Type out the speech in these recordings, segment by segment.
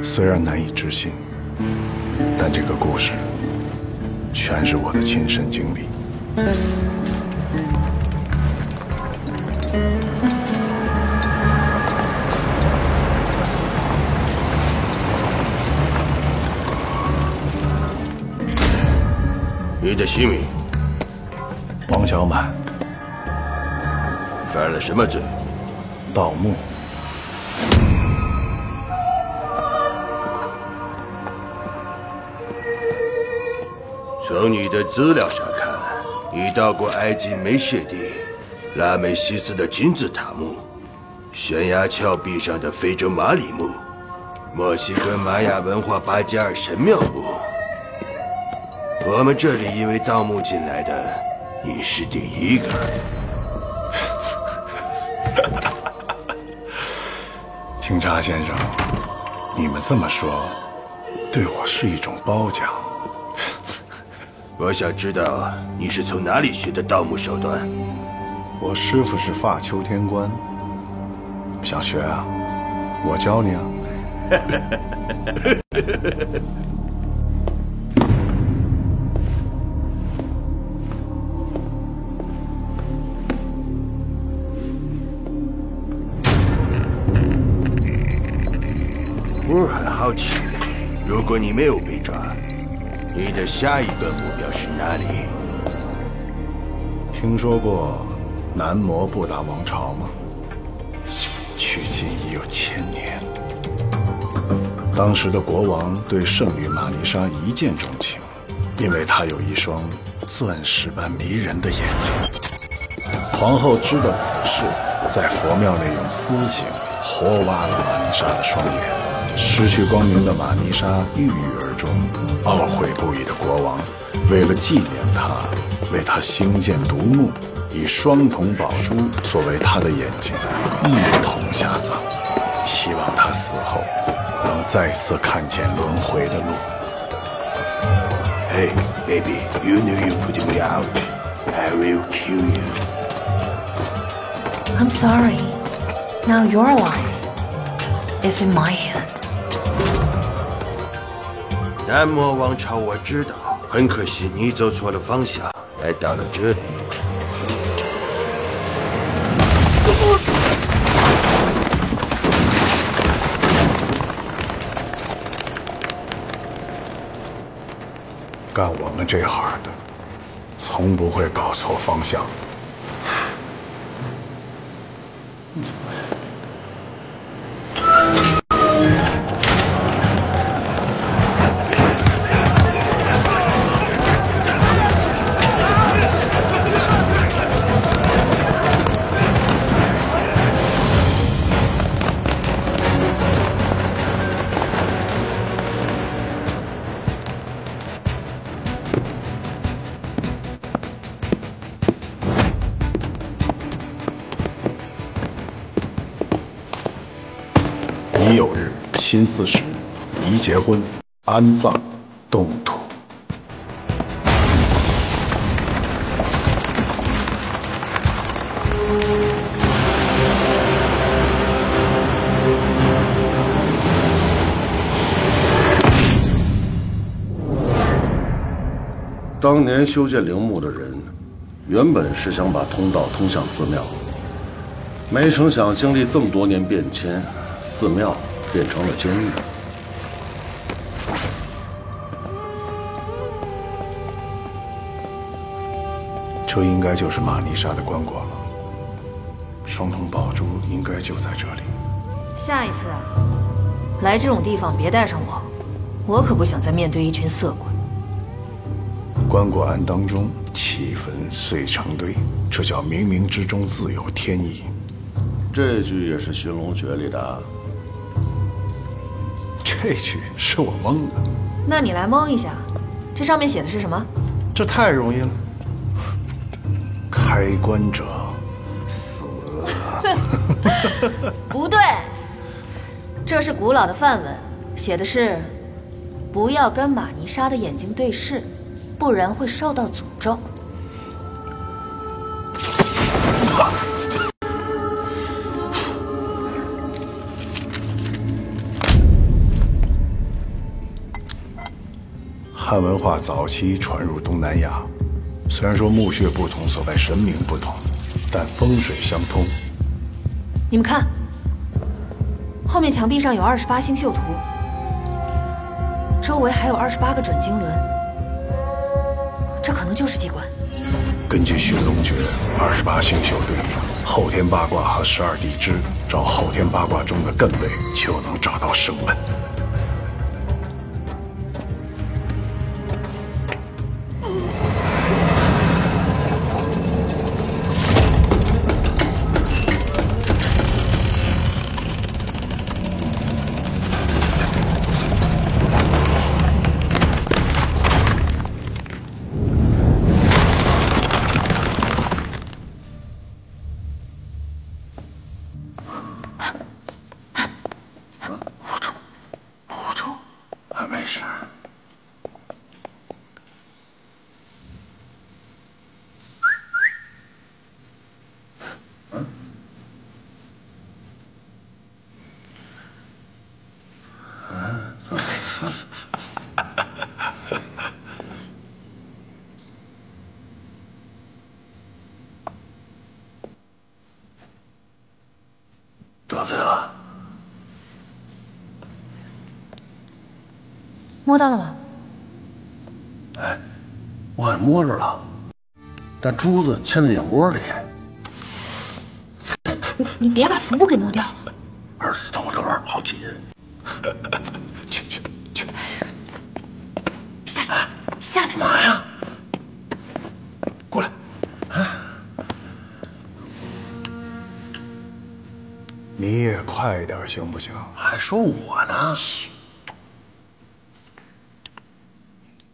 虽然难以置信，但这个故事全是我的亲身经历。你的姓名？王小满。犯了什么罪？盗墓。从你的资料上看，你到过埃及梅谢地、拉美西斯的金字塔墓、悬崖峭壁上的非洲马里墓、墨西哥玛雅文化巴加尔神庙墓。我们这里因为盗墓进来的，你是第一个。警察先生，你们这么说，对我是一种褒奖。我想知道你是从哪里学的盗墓手段。我师傅是发丘天官，想学啊？我教你啊。我很好奇，如果你没有被抓，你的下一个目标是哪里？听说过南摩布达王朝吗？距今已有1000年。当时的国王对圣女玛丽莎一见钟情，因为她有一双钻石般迷人的眼睛。皇后知道此事，在佛庙内用丝井活挖了玛丽莎的双眼。失去光明的玛丽莎郁郁而终，懊悔不已的国王为了纪念她，为她兴建独墓，以双瞳宝珠作为她的眼睛，一同下葬，希望她死后能再次看见轮回的路。Hey, baby, you knew you put me out. I will kill you. I'm sorry. Now your life is in my hand. 南摩王朝我知道，很可惜你走错了方向，来到了这里。干我们这行的，从不会搞错方向。已有日，辛巳时，宜结婚，安葬，动土。当年修建陵墓的人，原本是想把通道通向寺庙，没成想经历这么多年变迁，寺庙变成了监狱。这应该就是玛丽莎的棺椁了，双瞳宝珠应该就在这里。下一次来这种地方别带上我，我可不想再面对一群色鬼。棺椁庵当中起坟遂成堆，这叫冥冥之中自有天意。这句也是寻龙诀里的啊。这句是我蒙的。那你来蒙一下，这上面写的是什么？这太容易了。开棺者死。不对，这是古老的梵文，写的是不要跟玛尼莎的眼睛对视，不然会受到诅咒。汉文化早期传入东南亚，虽然说墓穴不同，所拜神明不同，但风水相通。你们看，后面墙壁上有28星宿图，周围还有28个准经轮，这可能就是机关。根据寻龙诀，28星宿对应后天八卦和12地支，找后天八卦中的艮位，就能找到生门。 得罪了？摸到了吗？哎，我也摸着了，但珠子嵌在眼窝里。你别把腹部给弄掉了。儿子，等我这玩，好紧。去。下来。干嘛呀？过来。你也快一点行不行？还说我呢？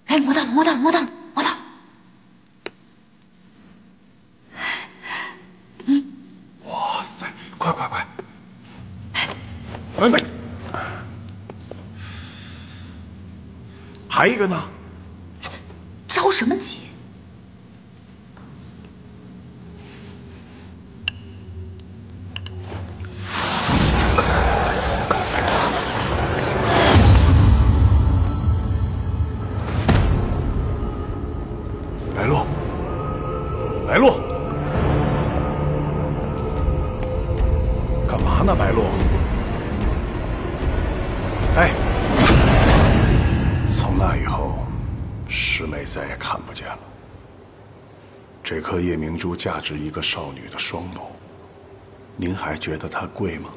哎，摸到了。哇塞，快！没，还一个呢？着什么急？白鹿，干嘛呢？白鹿，哎，从那以后，师妹再也看不见了。这颗夜明珠价值一个少女的双眸，您还觉得它贵吗？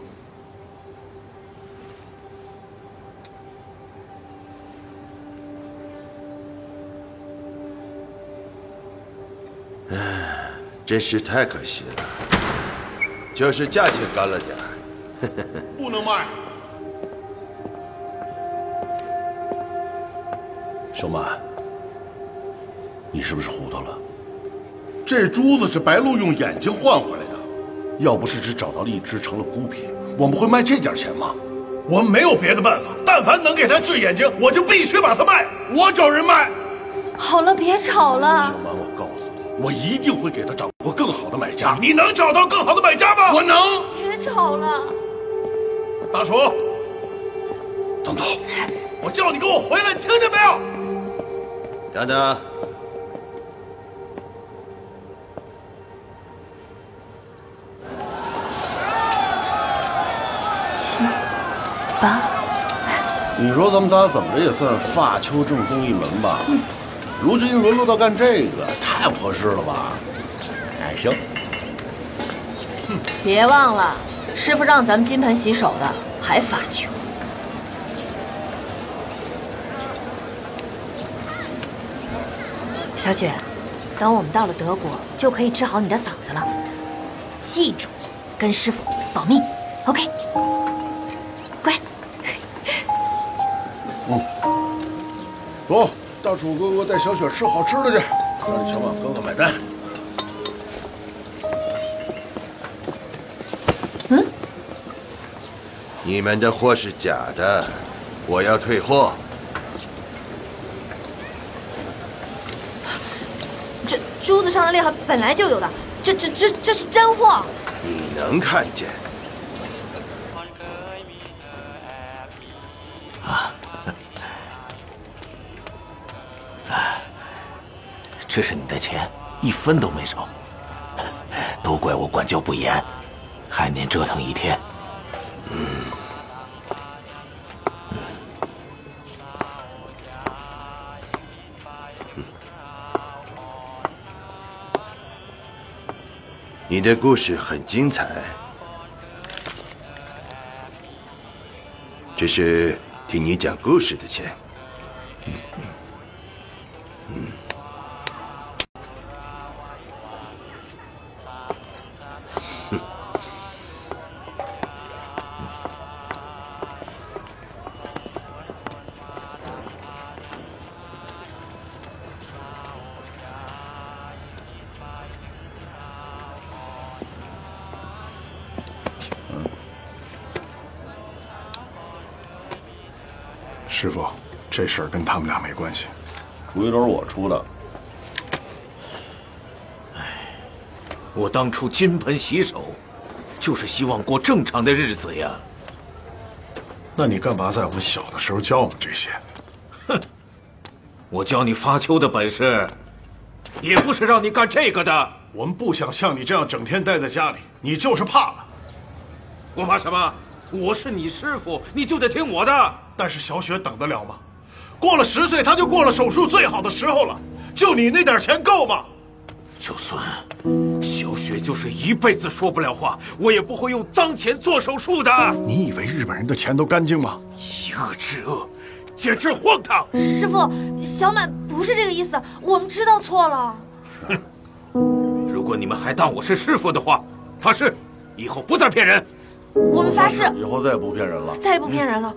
真是太可惜了，就是价钱高了点儿。不能卖。小满，你是不是糊涂了？这珠子是白鹿用眼睛换回来的，要不是只找到了一只成了孤品，我们会卖这点钱吗？我们没有别的办法，但凡能给他治眼睛，我就必须把它卖。我找人卖。好了，别吵了。小满，我告诉你，我一定会给他找个更好的买家。你能找到更好的买家吗？我能。别吵了。大叔，等等，我叫你给我回来，你听见没有？等等，爸，你说咱们仨怎么着也算发丘正宗一门吧？如今沦落到干这个，太不合适了吧？哎，行。别忘了，师傅让咱们金盆洗手的，还发球。小雪，等我们到了德国，就可以治好你的嗓子了。记住，跟师傅保密 ，OK？ 乖。走，大楚哥哥带小雪吃好吃的去，让小满哥哥买单。你们的货是假的，我要退货。这珠子上的裂痕本来就有的，这是真货。你能看见？这是你的钱，一分都没少。都怪我管教不严，害您折腾一天。你的故事很精彩，这是听你讲故事的钱。师傅，这事儿跟他们俩没关系，主意都是我出的。我当初金盆洗手，就是希望过正常的日子呀。那你干嘛在我们小的时候教我们这些？我教你发丘的本事，也不是让你干这个的。我们不想像你这样整天待在家里，你就是怕了。我怕什么？我是你师傅，你就得听我的。但是小雪等得了吗？过了10岁，她就过了手术最好的时候了。就你那点钱够吗？就算小雪就是一辈子说不了话，我也不会用脏钱做手术的。你以为日本人的钱都干净吗？一恶治恶，简直荒唐！师傅，小满不是这个意思，我们知道错了。如果你们还当我是师傅的话，发誓以后不再骗人。我们发誓以后再也不骗人了。再也不骗人了。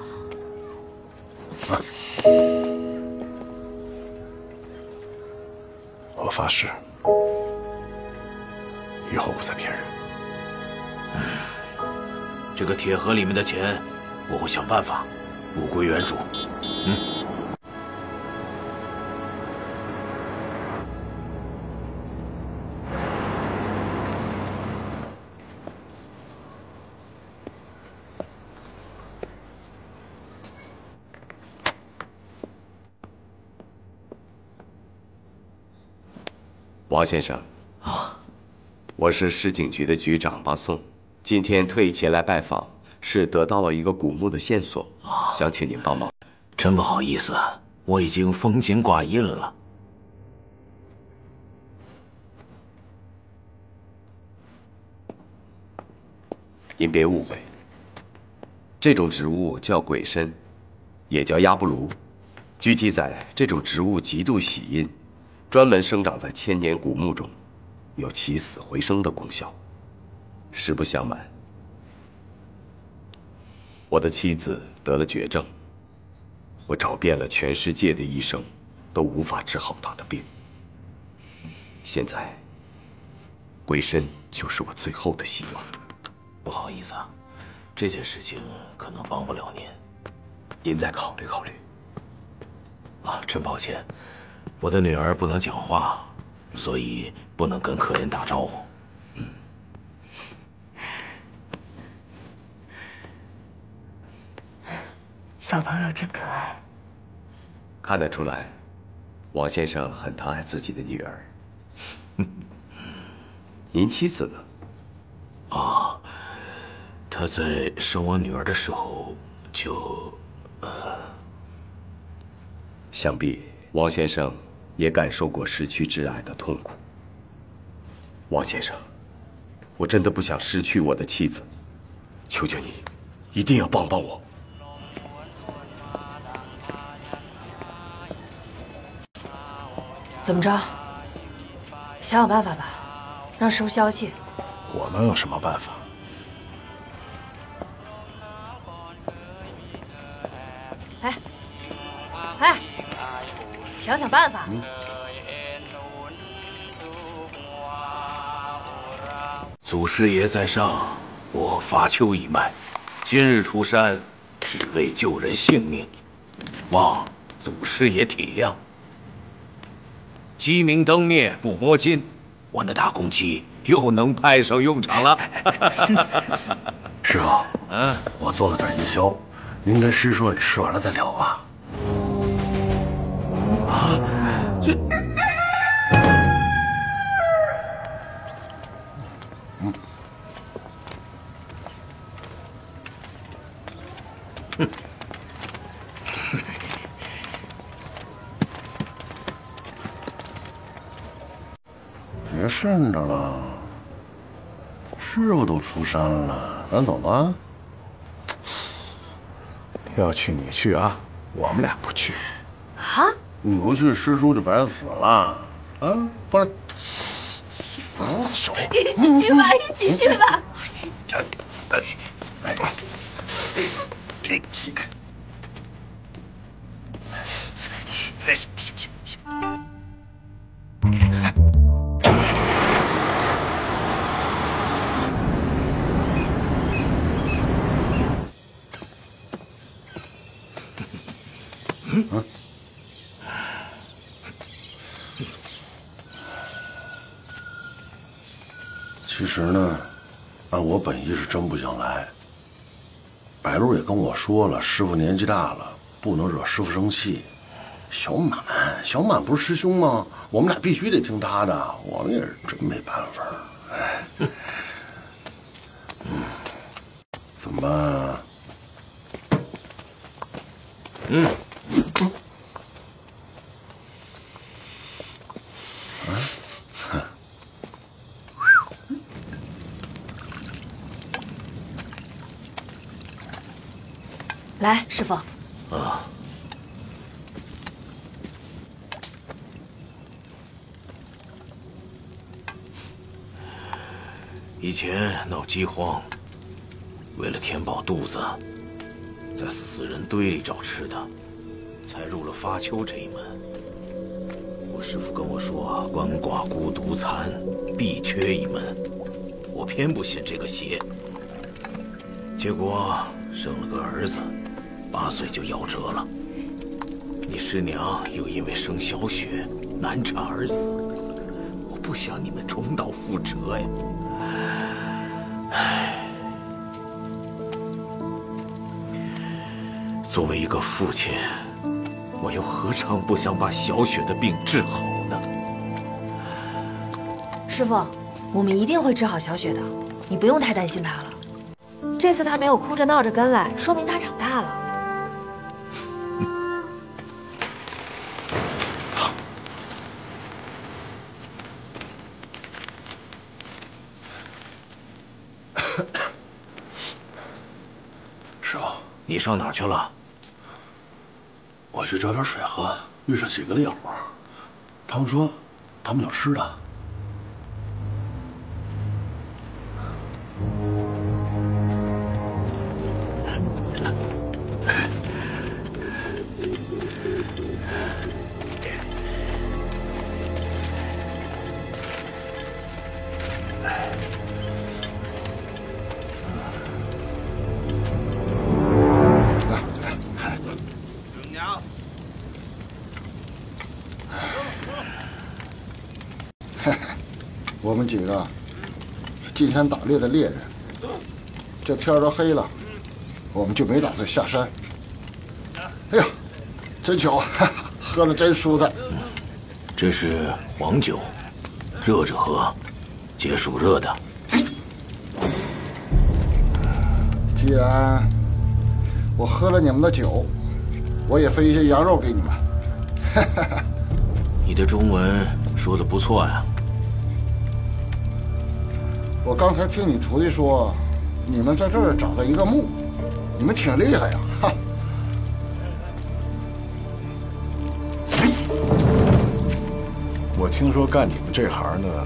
我发誓，以后不再骗人。这个铁盒里面的钱，我会想办法，物归原主。王先生，我是市警局的局长巴宋，今天特意前来拜访，是得到了一个古墓的线索，想请您帮忙。真不好意思，我已经封金挂印了。您别误会，这种植物叫鬼参，也叫鸭不芦。据记载，这种植物极度喜阴，专门生长在千年古墓中，有起死回生的功效。实不相瞒，我的妻子得了绝症，我找遍了全世界的医生，都无法治好她的病。现在，鬼参就是我最后的希望。不好意思啊，这件事情可能帮不了您，您再考虑考虑。真抱歉，我的女儿不能讲话，所以不能跟客人打招呼。小朋友真可爱。看得出来，王先生很疼爱自己的女儿。您妻子呢？她在生我女儿的时候就……想必王先生也感受过失去挚爱的痛苦。王先生，我真的不想失去我的妻子，求求你，一定要帮帮我。怎么着？想想办法吧，让师傅消气。我能有什么办法？哎，想想办法。祖师爷在上，我伐丘一脉，今日出山，只为救人性命，望祖师爷体谅。鸡鸣灯灭不摸金，我那大公鸡又能派上用场了。师傅，我做了点夜宵，您跟师叔吃完了再聊吧。这。别顺着了，师傅都出山了，咱走吧。要去你去啊，我们俩不去。啊？你不去，师叔就白死了。啊，不然。手，一起去吧，一起去吧。其实呢，按我本意是真不想来。白鹿也跟我说了，师傅年纪大了，不能惹师傅生气。小满不是师兄吗？我们俩必须得听他的，我们也是真没办法。哎，怎么办啊？来，师傅。啊。以前闹饥荒，为了填饱肚子，在死人堆里找吃的，才入了发丘这一门。我师父跟我说，鳏寡孤独残，必缺一门。我偏不信这个邪，结果生了个儿子，8岁就夭折了。你师娘又因为生小雪难产而死，我不想你们重蹈覆辙呀。唉，作为一个父亲，我又何尝不想把小雪的病治好呢？师傅，我们一定会治好小雪的，你不用太担心她了。这次她没有哭着闹着跟来，说明她长大了。师傅，你上哪儿去了？我去找点水喝，遇上几个烈火，他们说他们有吃的。我们几个是今天打猎的猎人，这天都黑了，我们就没打算下山。哎呀，真巧，喝的真舒坦。这是黄酒，热着喝，解暑热的。既然我喝了你们的酒，我也分一些羊肉给你们。你的中文说的不错呀。我刚才听你徒弟说，你们在这儿找到一个墓，你们挺厉害呀！哈。我听说干你们这行的，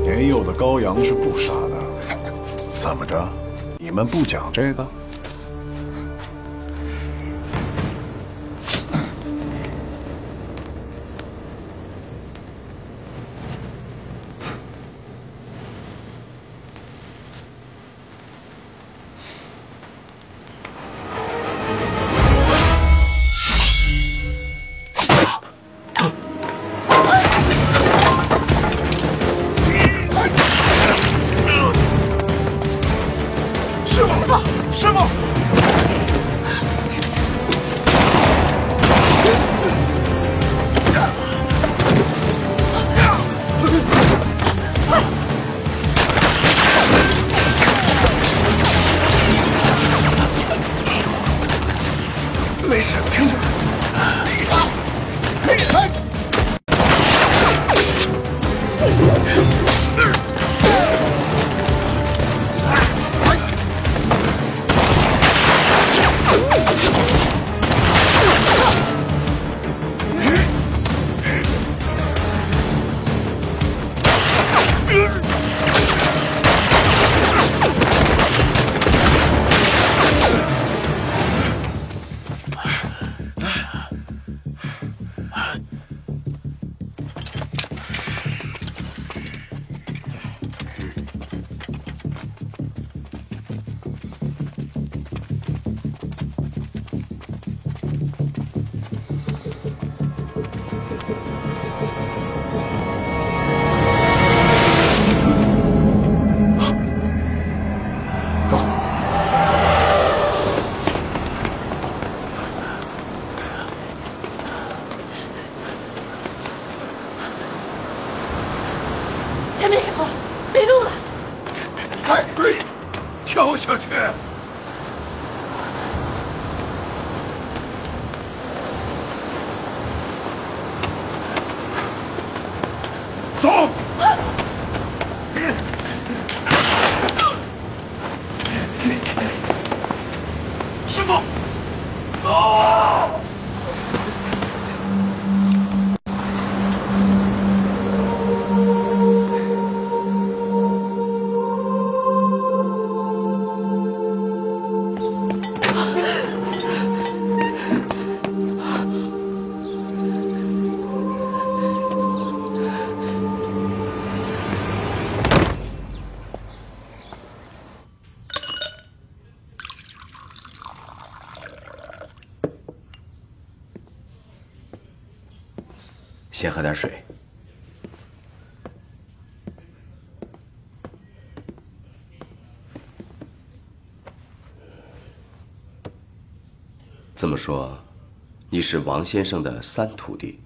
年幼的羔羊是不杀的。怎么着？你们不讲这个？师傅，没事，停住！前面什么？没路了！快追！跳下去！走！师傅，走！先喝点水。这么说，你是王先生的3徒弟？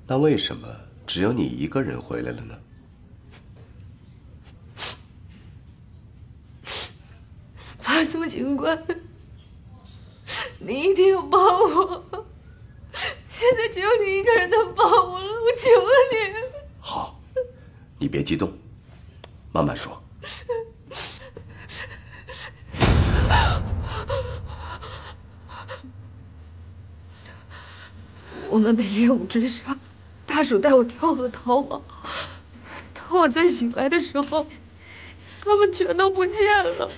那为什么只有你一个人回来了呢？发什么情况？你一定要帮我！现在只有你一个人能帮我了，我求了你。好，你别激动，慢慢说。我们被猎物追杀，大鼠带我跳河逃亡。当我再醒来的时候，他们全都不见了。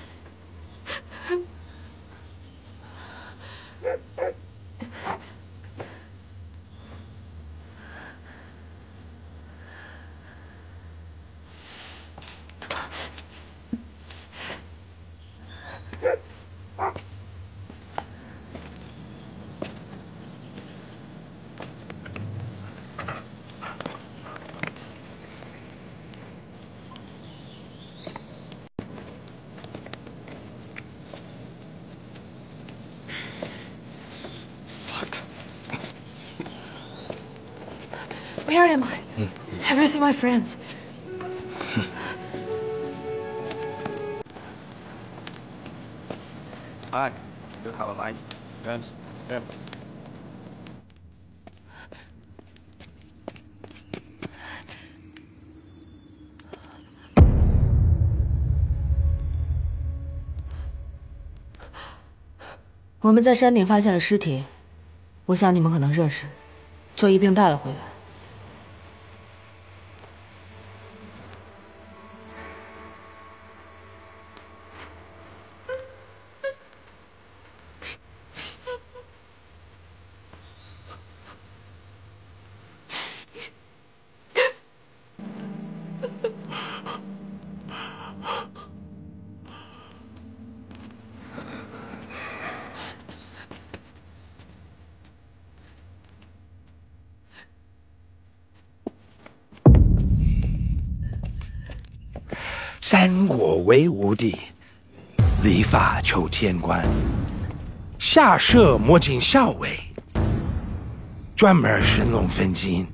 Where am I? Have you seen my friends? Hi, you have a line? Yes. Yeah. 我们在山顶发现了尸体，我想你们可能认识，就一并带了回来。三国为吾地，礼法求天官，下设魔镜校尉，专门神龙分金。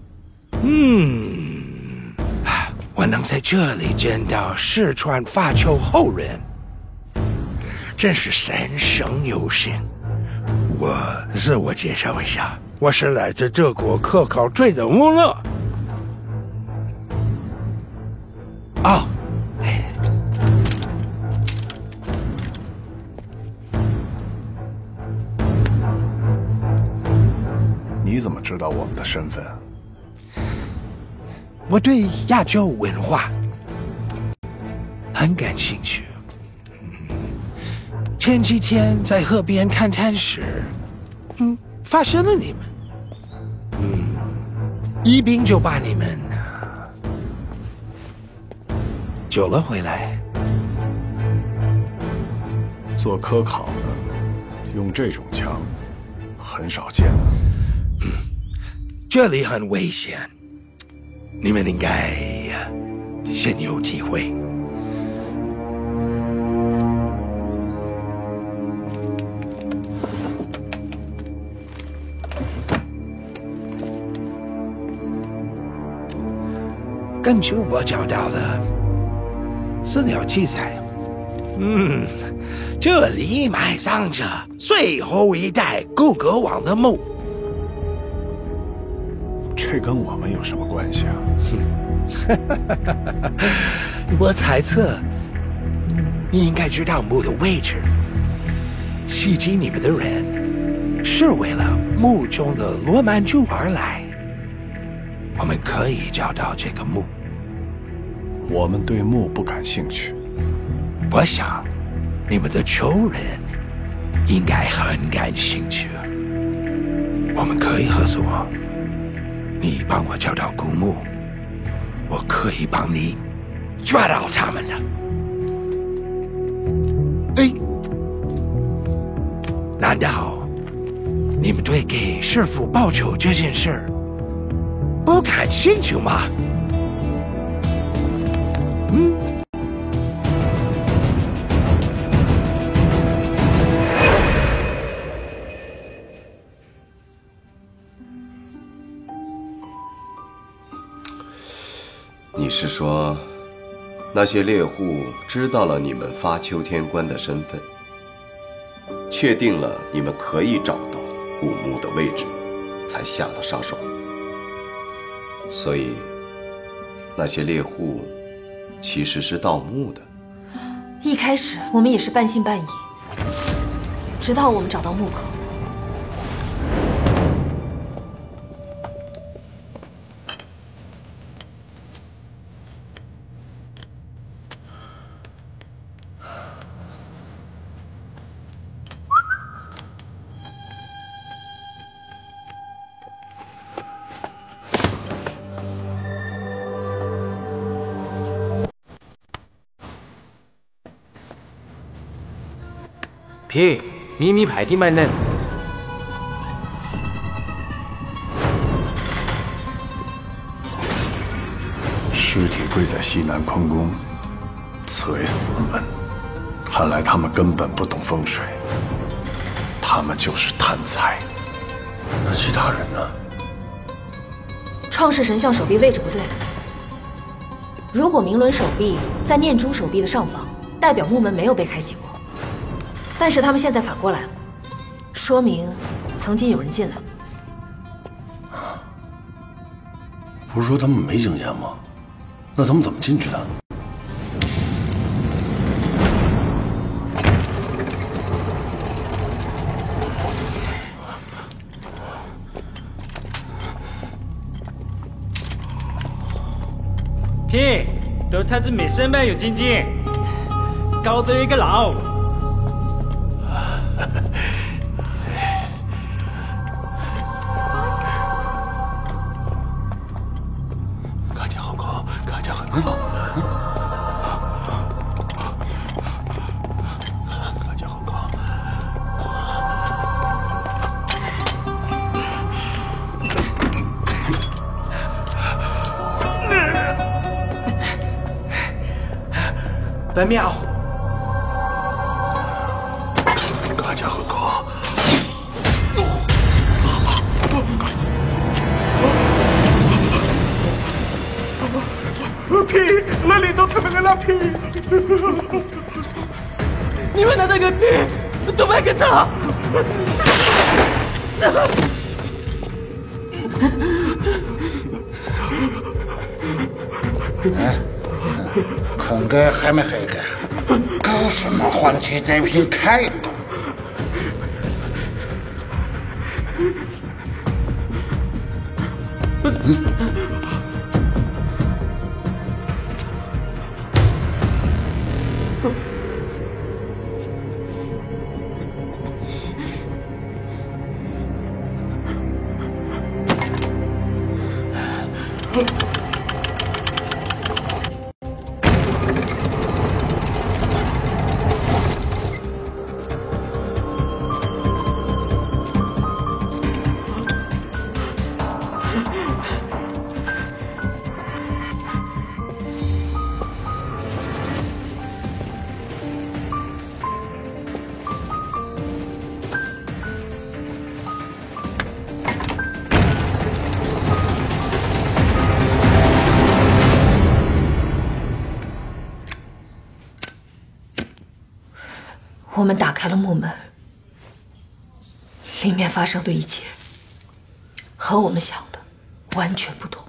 我我能在这里见到四川发丘后人，真是三生有幸。我自我介绍一下，我是来自德国科考队的穆勒。哦，你怎么知道我们的身份？我对亚洲文化很感兴趣。前几天在河边看滩时，发现了你们，一并就把你们救了回来。做科考的用这种枪很少见的。这里很危险，你们应该深有体会。根据我找到的资料记载，这里埋葬着最后一代古格王的墓。这跟我们有什么关系啊？我猜测，你应该知道墓的位置。袭击你们的人是为了墓中的罗曼珠而来。我们可以找到这个墓。我们对墓不感兴趣。我想，你们的仇人应该很感兴趣。我们可以合作。你帮我找到古墓，我可以帮你抓到他们的。难道你们对给师父报仇这件事不感兴趣吗？你是说，那些猎户知道了你们发丘天官的身份，确定了你们可以找到古墓的位置，才下了杀手？所以，那些猎户其实是盗墓的。一开始我们也是半信半疑，直到我们找到墓口。พี่มีแผลที่ไม่แน่น尸体跪在西南空宫，此为死门。看来他们根本不懂风水，他们就是贪财。那其他人呢？创世神像手臂位置不对。如果明伦手臂在念珠手臂的上方，代表木门没有被开启过。但是他们现在反过来了，说明曾经有人进来。不是说他们没经验吗？那他们怎么进去的？พี่都他是没身份有经济，搞这一个佬。看起来很高，看起来很高。看起来很高。本庙。看起来很高。屁，那里头他们个屁！你们的那个屁都卖给他。空哥还没黑个，搞什么换取这瓶态度？我们打开了木门，里面发生的一切和我们想的完全不同。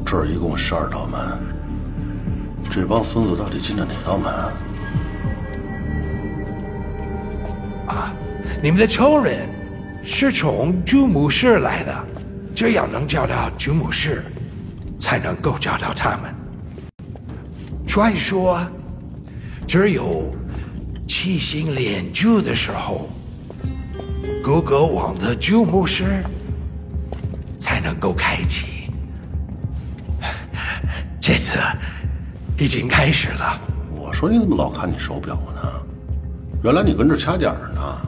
这儿一共12道门，这帮孙子到底进的哪道门啊？你们的仇人是从主墓室来的，只要能找到主墓室，才能够找到他们。传说，只有七星连珠的时候，各个王的主墓室才能够开启。这次已经开始了。我说你怎么老看你手表呢？原来你跟这掐点儿呢。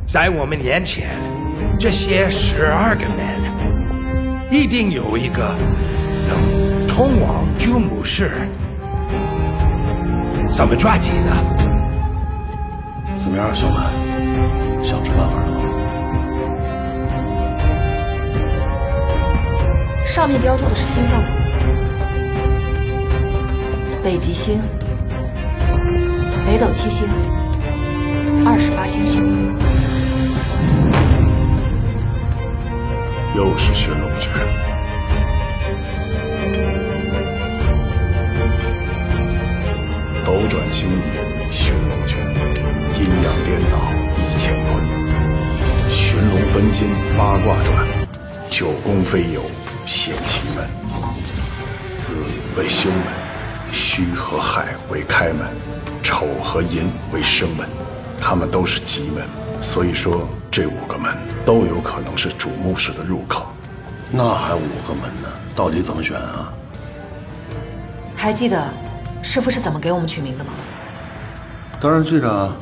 在我们眼前，这些12个门，一定有一个能通往主墓室。咱们抓紧了。怎么样，小满？想出办法了吗？上面标注的是星象图，北极星、北斗七星、28星宿，又是寻龙诀。斗转星移，寻龙诀，阴阳颠倒一乾坤，寻龙分金八卦转，九宫飞游显奇门，子为休门，戌和亥为开门，丑和寅为生门，它们都是吉门，所以说这5个门都有可能是主墓室的入口。那还5个门呢，到底怎么选啊？还记得师傅是怎么给我们取名的吗？当然记得啊。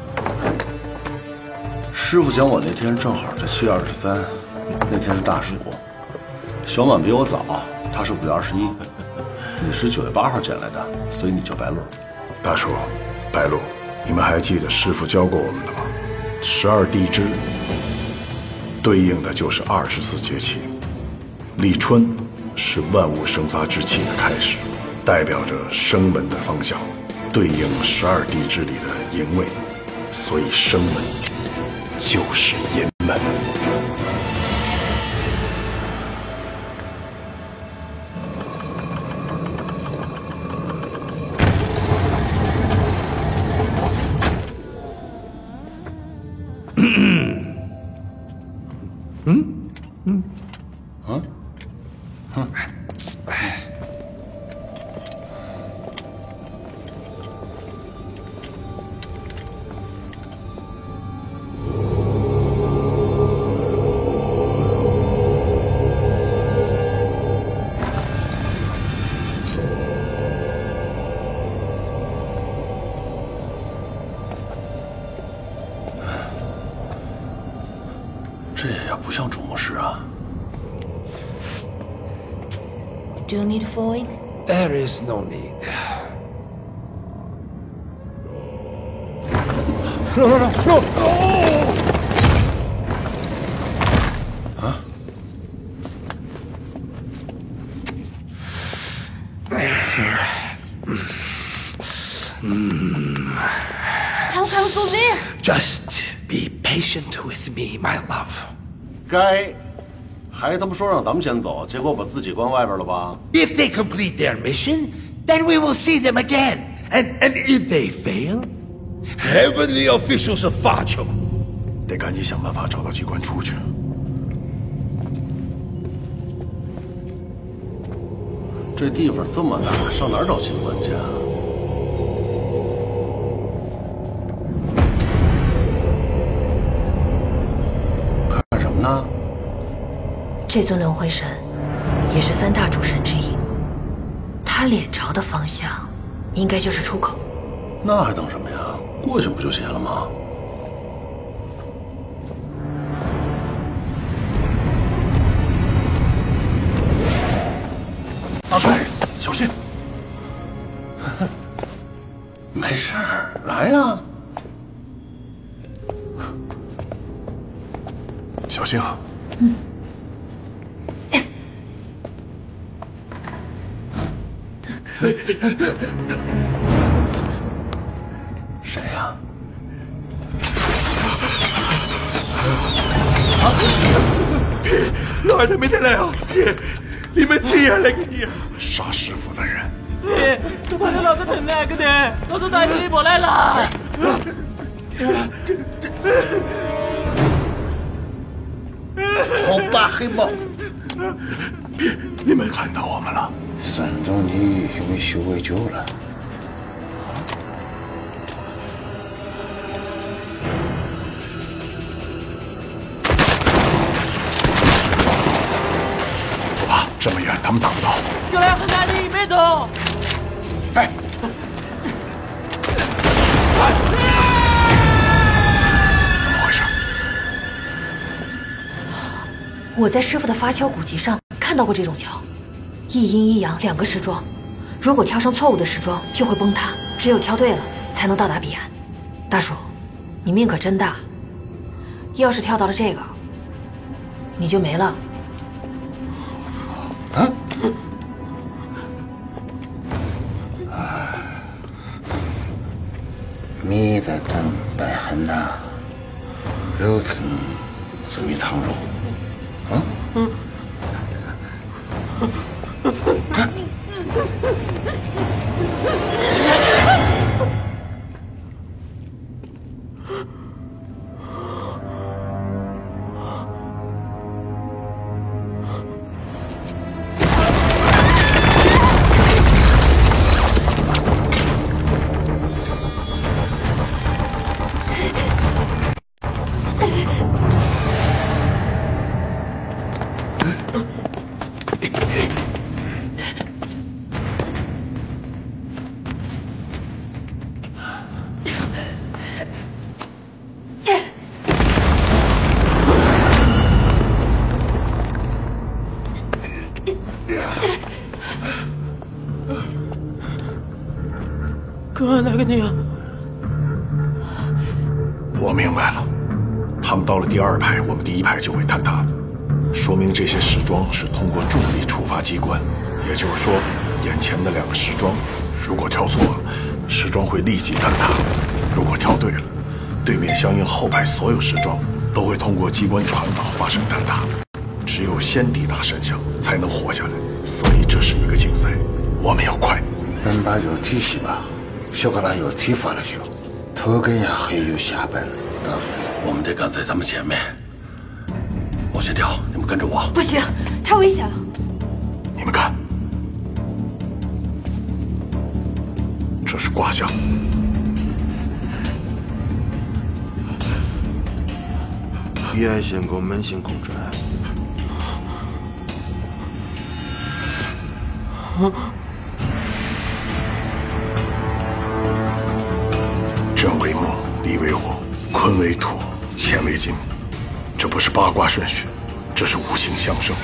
师傅讲我那天正好是7月23，那天是大暑。小满比我早，他是5月21，你是9月8号捡来的，所以你叫白露。大叔，白露，你们还记得师傅教过我们的吗？12地支对应的就是24节气，立春是万物生发之气的开始，代表着生门的方向，对应12地支里的寅位，所以生门就是寅门。不像主牧师啊。Do you need food? There is no need. No! 啊？How can we go there? Just be patient with me, my love. 该，还他妈说让咱们先走，结果把自己关外边了吧 If they complete their mission, then we will see them again. And if they fail, heavenly officials of Facho. 得赶紧想办法找到机关出去。这地方这么大，上哪儿找机关去啊？看什么呢？这尊轮回神也是3大主神之一，他脸朝的方向应该就是出口。那还等什么呀？过去不就行了吗？阿飞，小心！没事儿，来呀！小心啊！谁呀？老二他没得来啊！你们听下来个你啊！杀师傅的人。都怕他老子疼来个的，老子带着你过来了。好大黑猫！你们看到我们了？山东你有没有修过酒了？不怕，这么远他们打不到。过来和哪里没动？哎！怎么回事？我在师傅的发敲古籍上看到过这种桥，一阴一阳2个时桩，如果挑上错误的时桩就会崩塌，只有挑对了才能到达彼岸。大叔，你命可真大，要是跳到了这个，你就没了。啊？米在蒸白很大，肉层是米汤肉。啊？哥，哪个你啊？我明白了，他们到了第2排，我们第1排就会坍塌了，说明这些时桩是通过重力触发机关，也就是说，眼前的2个时桩，如果挑错了，时桩会立即坍塌；如果挑对了，对面相应后排所有时桩都会通过机关传导发生坍塌。只有先抵达神像，才能活下来，所以这是一个竞赛，我们要快。能把肉体系吧，小哥把肉体发了去，头跟呀还有下本。我们得赶在他们前面。我先跳，你们跟着我。不行，太危险了。你们看，这是卦象。彼岸仙宫门行空转。震为木，离为火，坤为土，乾为金，这不是八卦顺序，这是五行相生，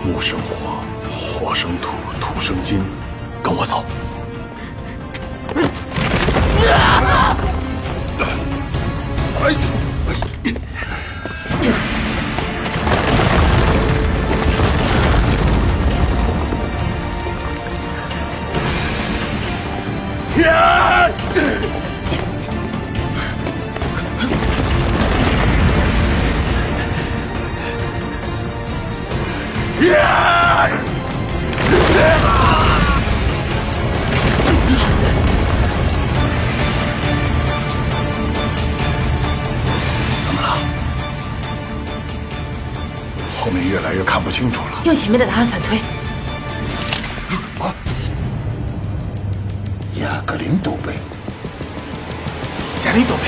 木生火，火生土，土生金。跟我走。怎么了？后面越来越看不清楚了。用前面的答案反推。亚格林都贝，夏林都贝，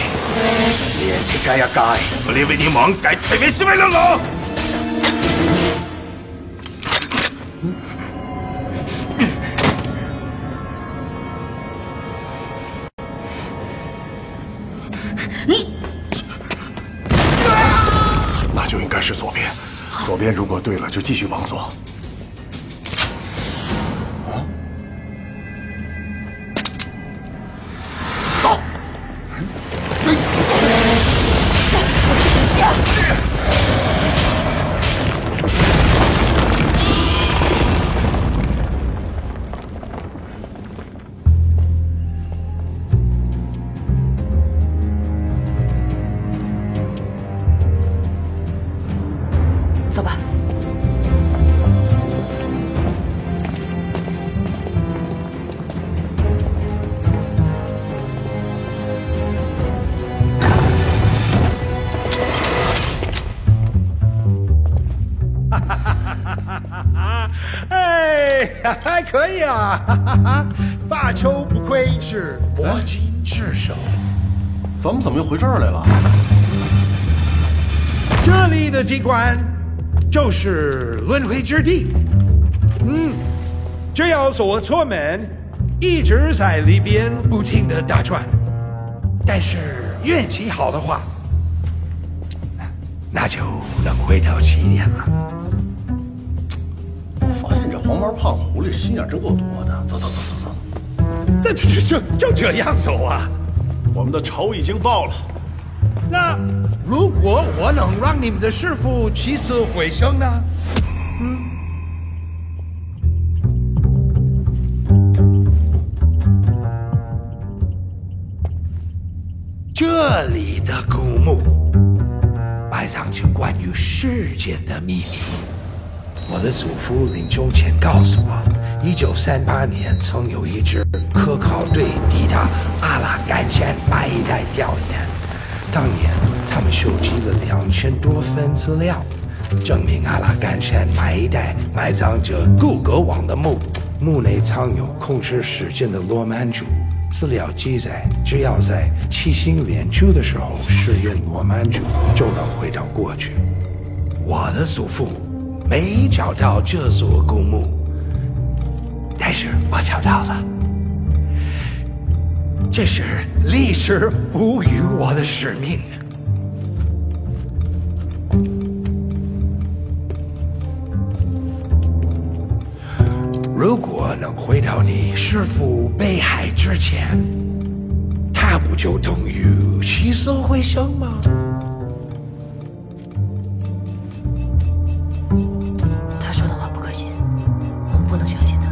连这该呀该，我连为你忙该特别是为了我。那就应该是左边，左边如果对了，就继续往左。走。走吧。哎，还可以啊！哈哈哈，发球不愧是魔金之手。咱们怎么又回这儿来了？这里的机关就是轮回之地。只要走错门，一直在里边不停的打转。但是运气好的话，那就能回到起点了。我发现这黄毛胖狐狸心眼真够多的。走。就这样走啊？我们的仇已经报了。那如果我能让你们的师傅起死回生呢？这里的古墓埋藏着关于世界的秘密。我的祖父临终前告诉我，1938年曾有一支科考队抵达阿拉干山埋一带调研，当年他们收集了2000多份资料，证明阿拉干山埋一带埋藏着古格王的墓，墓内藏有控制时间的罗曼珠。资料记载，只要在七星连珠的时候使用罗曼珠，就能回到过去。我的祖父没找到这座古墓，但是我找到了。这是历史赋予我的使命。如果能回到你师父被害之前，他不就等于起死回生吗？他说的话不可信，我们不能相信他。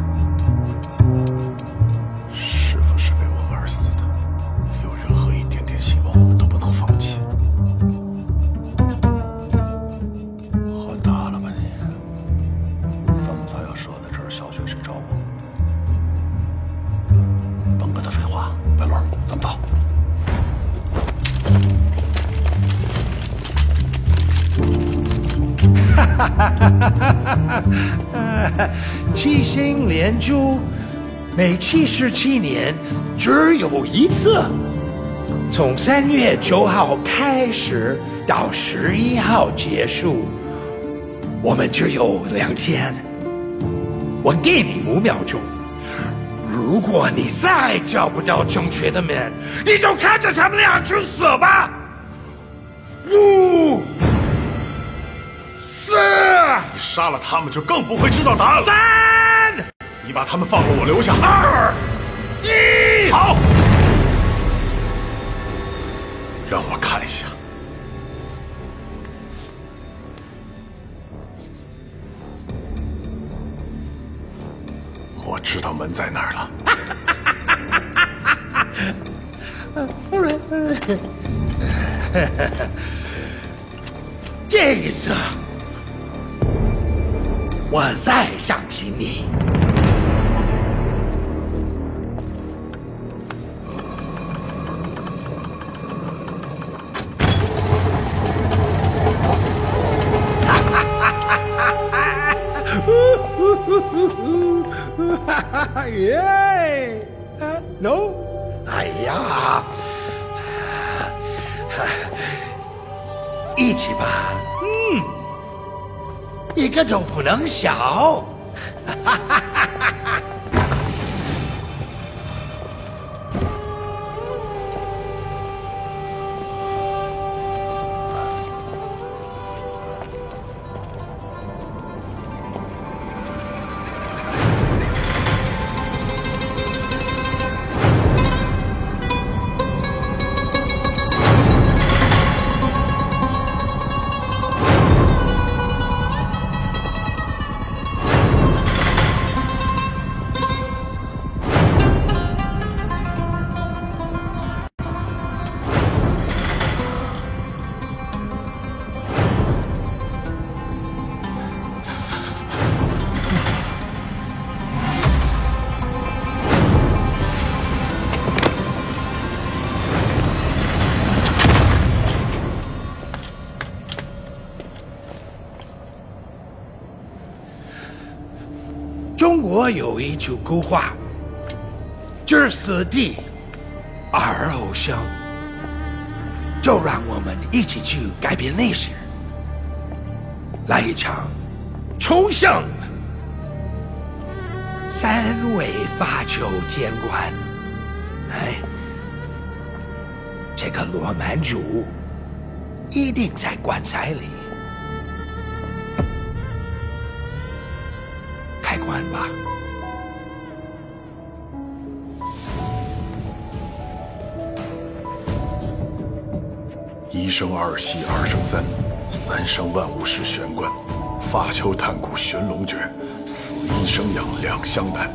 师傅是为我们而死的，有任何一点点希望，我们都不能放弃。换大了吧你？咱们再要折在这儿，小雪谁找我？甭跟他废话，白龙，咱们走。七星连珠每77年只有一次，从3月9号开始到11号结束，我们只有2天。我给你5秒钟，如果你再找不到正确的门，你就看着他们俩去死吧！5、4，你杀了他们就更不会知道答案了。3，你把他们放了，我留下。2，1，好，让我看一下。我知道门在哪儿了。这一次，我再相信你。耶 ，no， 哎呀，一起吧，一个都不能少。中国有一句古话：“置死地而后生。”就让我们一起去改变历史，来一场重生。3位发球监管，哎，这个罗曼主一定在棺材里。开棺吧。1生2息2生3，3生万物是玄关，发丘探骨寻龙诀，死阴生阳两相难。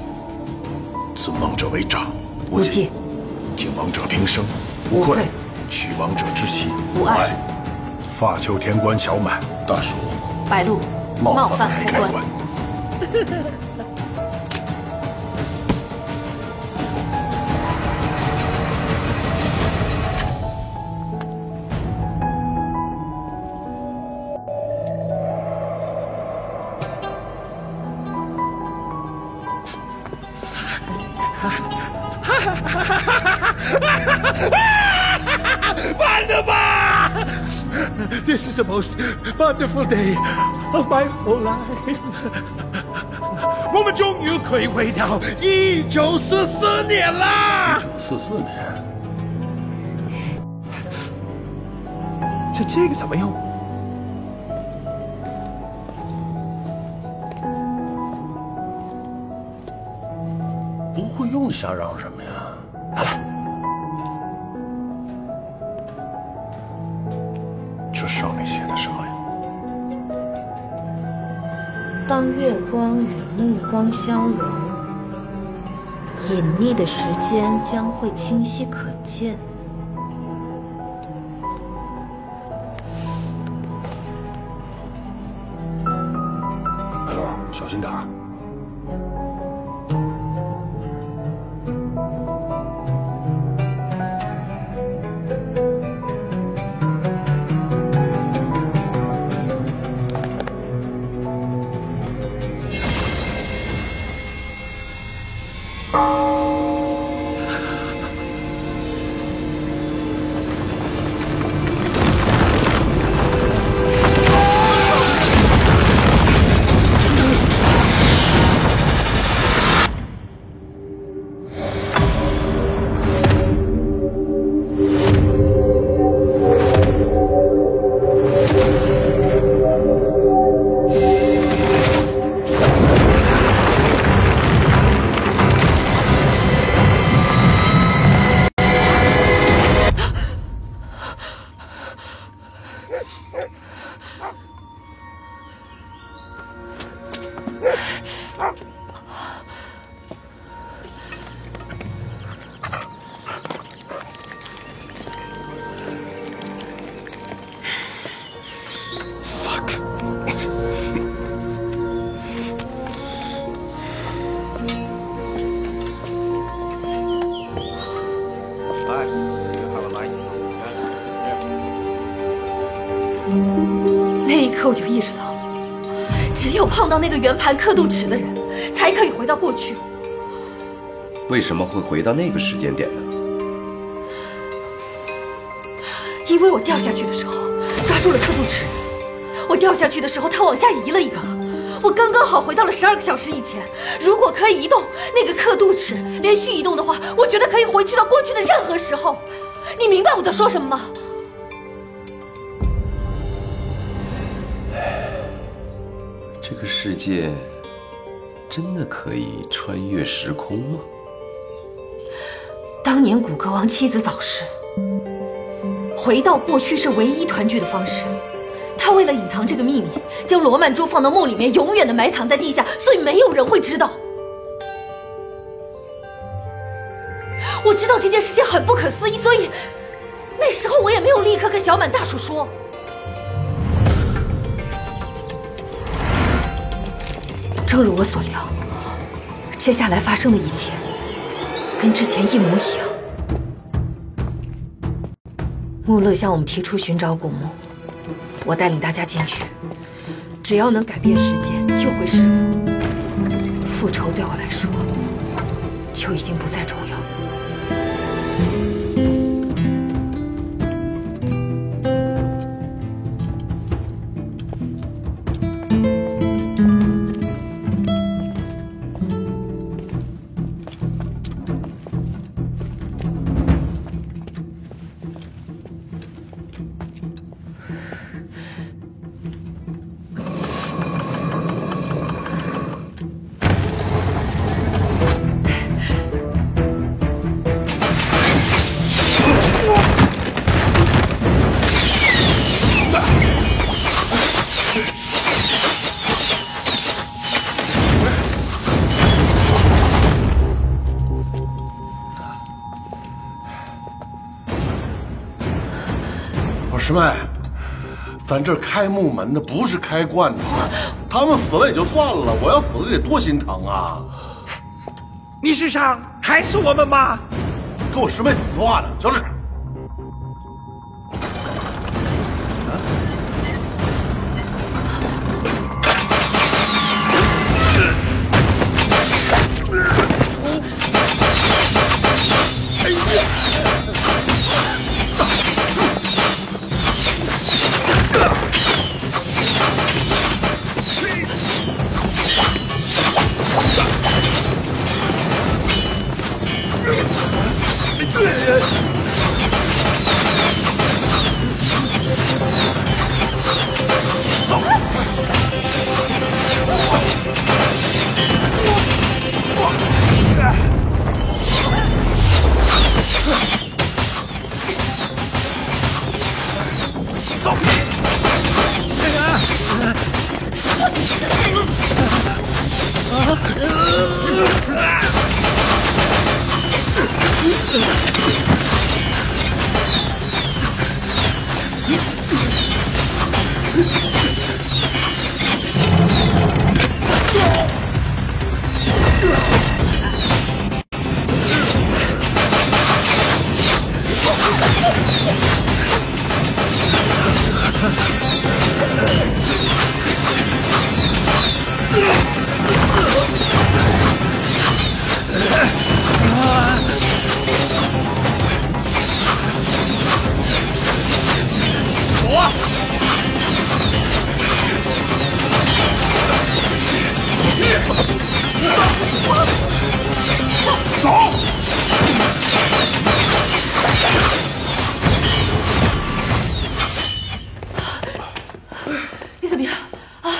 尊王者为长，无忌；敬王者平生，无愧；取王者之气，无碍。发丘天官小满，大叔，白鹿冒犯开棺。反的吧 ！This is the most wonderful day of my whole life 。我们终于可以回到1944年啦！1944年，这个怎么用？不会用，瞎嚷什么呀？拿来。这上面写的什么呀？当月光与目光相融，隐匿的时间将会清晰可见。白鹿，小心点儿。可我就意识到，只有碰到那个圆盘刻度尺的人，才可以回到过去。为什么会回到那个时间点呢？因为我掉下去的时候抓住了刻度尺，我掉下去的时候它往下移了一个，我刚刚好回到了12个小时以前。如果可以移动那个刻度尺连续移动的话，我觉得可以回去到过去的任何时候。你明白我在说什么吗？这个世界真的可以穿越时空吗？当年古格王妻子早逝，回到过去是唯一团聚的方式。他为了隐藏这个秘密，将罗曼珠放到墓里面，永远的埋藏在地下，所以没有人会知道。我知道这件事情很不可思议，所以那时候我也没有立刻跟小满大叔说。正如我所料，接下来发生的一切跟之前一模一样。穆勒向我们提出寻找古墓，我带领大家进去，只要能改变时间，救回师父，复仇对我来说就已经不再重要。师妹，咱这开木门的不是开罐的，他们死了也就算了，我要死了得多心疼啊！你是想害死我们吗？跟我师妹怎么说话呢？小史。你怎么样啊？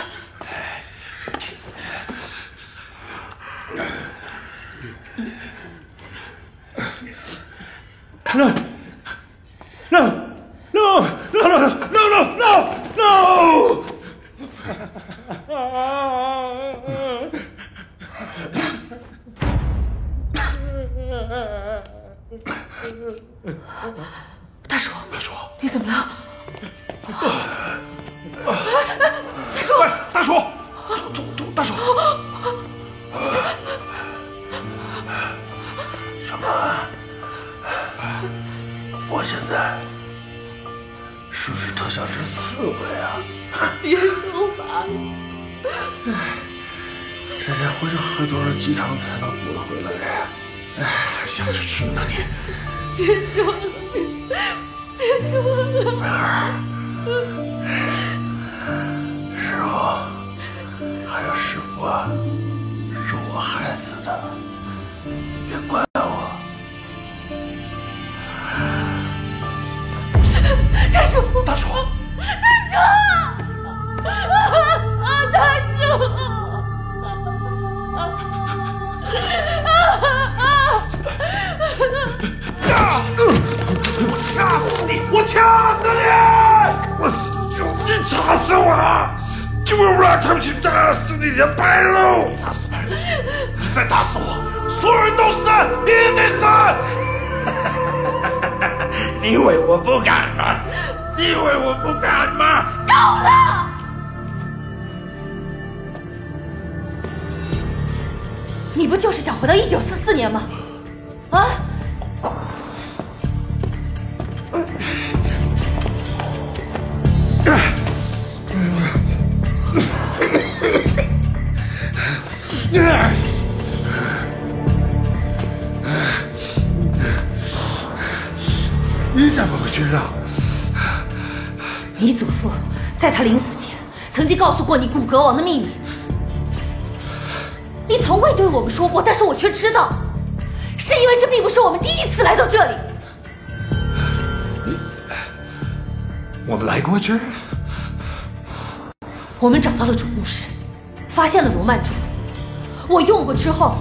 大叔，你怎么了？大叔，大叔，大叔，什么？我现在是是不是特像只刺猬啊？别说话。这得回去喝多少鸡汤才能补得回来呀？哎，还想着吃呢你。别说了，别说了。美儿，师傅，还有师傅啊，是我害死的，别怪我。大叔，大叔，大叔，大叔。我掐死你！我掐死你！你掐死我！你为不让他们去打死你的白鹿！打死白鹿！你再打死我，所有人都死！你也得死！你以为我不敢吗？你以为我不敢吗？够了！你不就是想回到1944年吗？啊！你怎么会知道？你祖父在他临死前曾经告诉过你古格王的秘密，你从未对我们说过，但是我却知道，是因为这并不是我们第一次来到这里。我们来过这儿，我们找到了主墓室，发现了罗曼珠，我用过之后，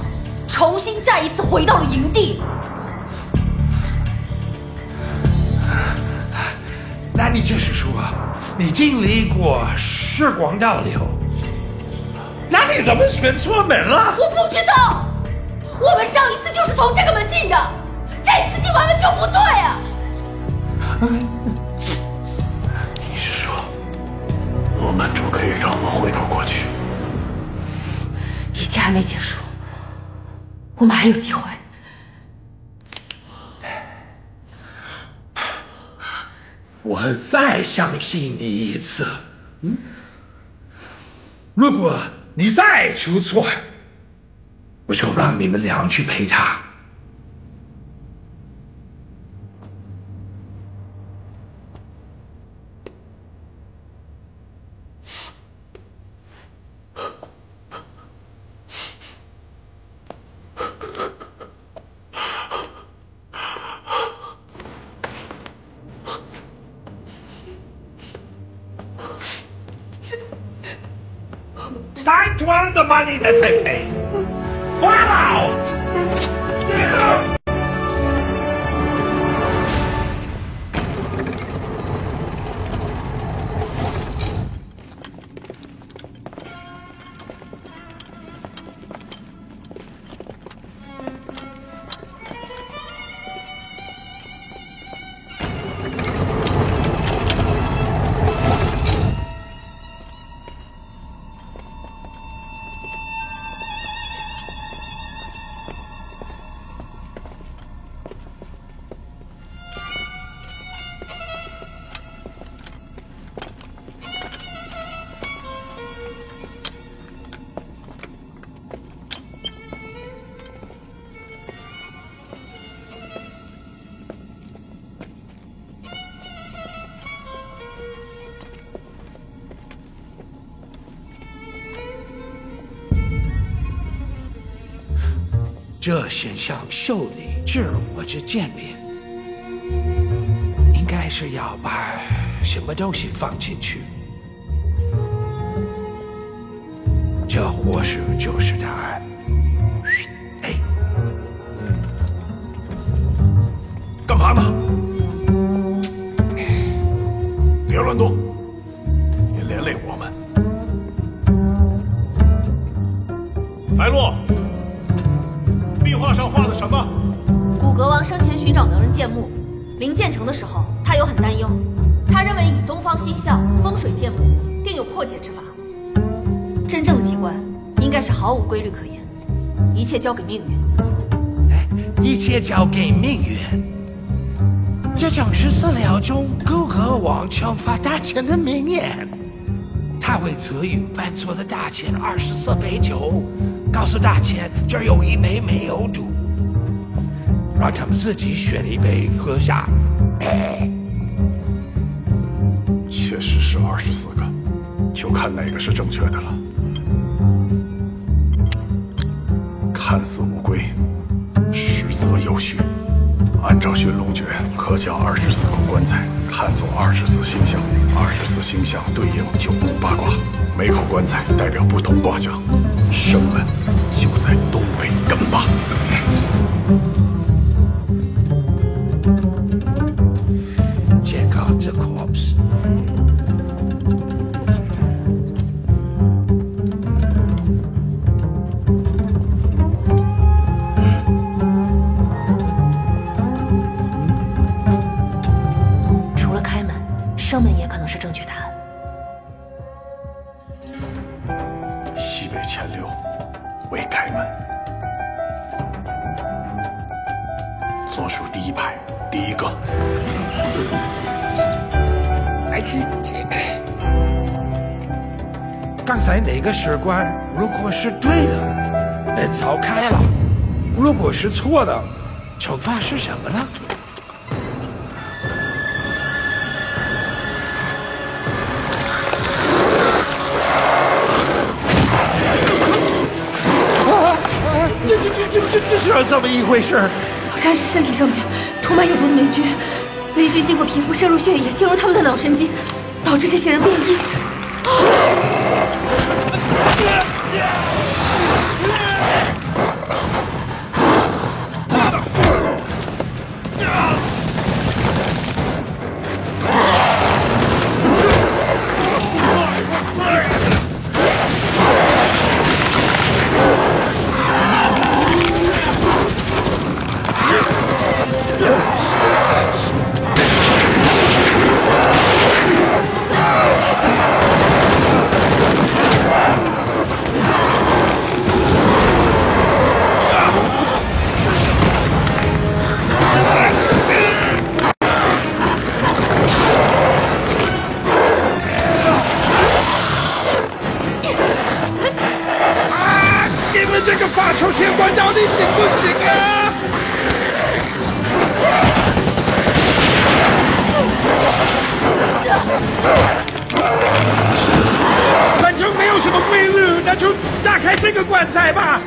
重新再一次回到了营地。那你就是说，你经历过时光倒流？那你怎么选错门了？我不知道，我们上一次就是从这个门进的，这一次进完门就不对啊！你是说，罗曼珠可以让我们回到过去？一切还没结束，我们还有机会。我再相信你一次，如果你再出错，我就让你们俩去陪他。Time to earn the money that they pay. Fall out!这先向秀里自我之见面，应该是要把什么东西放进去，这或许就是答案。哎，干嘛呢？别乱动，别连累我们。白鹿。壁画上画的什么？古格王生前寻找能人建墓，临建成的时候，他有很担忧。他认为以东方星象风水建墓，定有破解之法。真正的机关应该是毫无规律可言，一切交给命运。一切交给命运，这这正是饲料中顾客王惩罚大钱的名言。他会赐予犯错的大钱24杯酒，告诉大钱这儿有一杯没有毒，让他们自己选一杯喝下。确实是24个，就看哪个是正确的了。看似无规，实则有序。按照驯龙诀，可将24口棺材看作24星象，24星象对应9宫8卦，每口棺材代表不同卦象。生门就在东北根吧。Check out the corpse. 生门也可能是正确答案。西北前流为开门，左数第一排第一个。刚才那个石棺如果是对的，门早开了；如果是错的，惩罚是什么呢？这是怎么一回事？该是身体上面涂满有毒的霉菌，霉菌经过皮肤渗入血液，进入他们的脑神经，导致这些人变异。反正没有什么规律，那就打开这个棺材吧。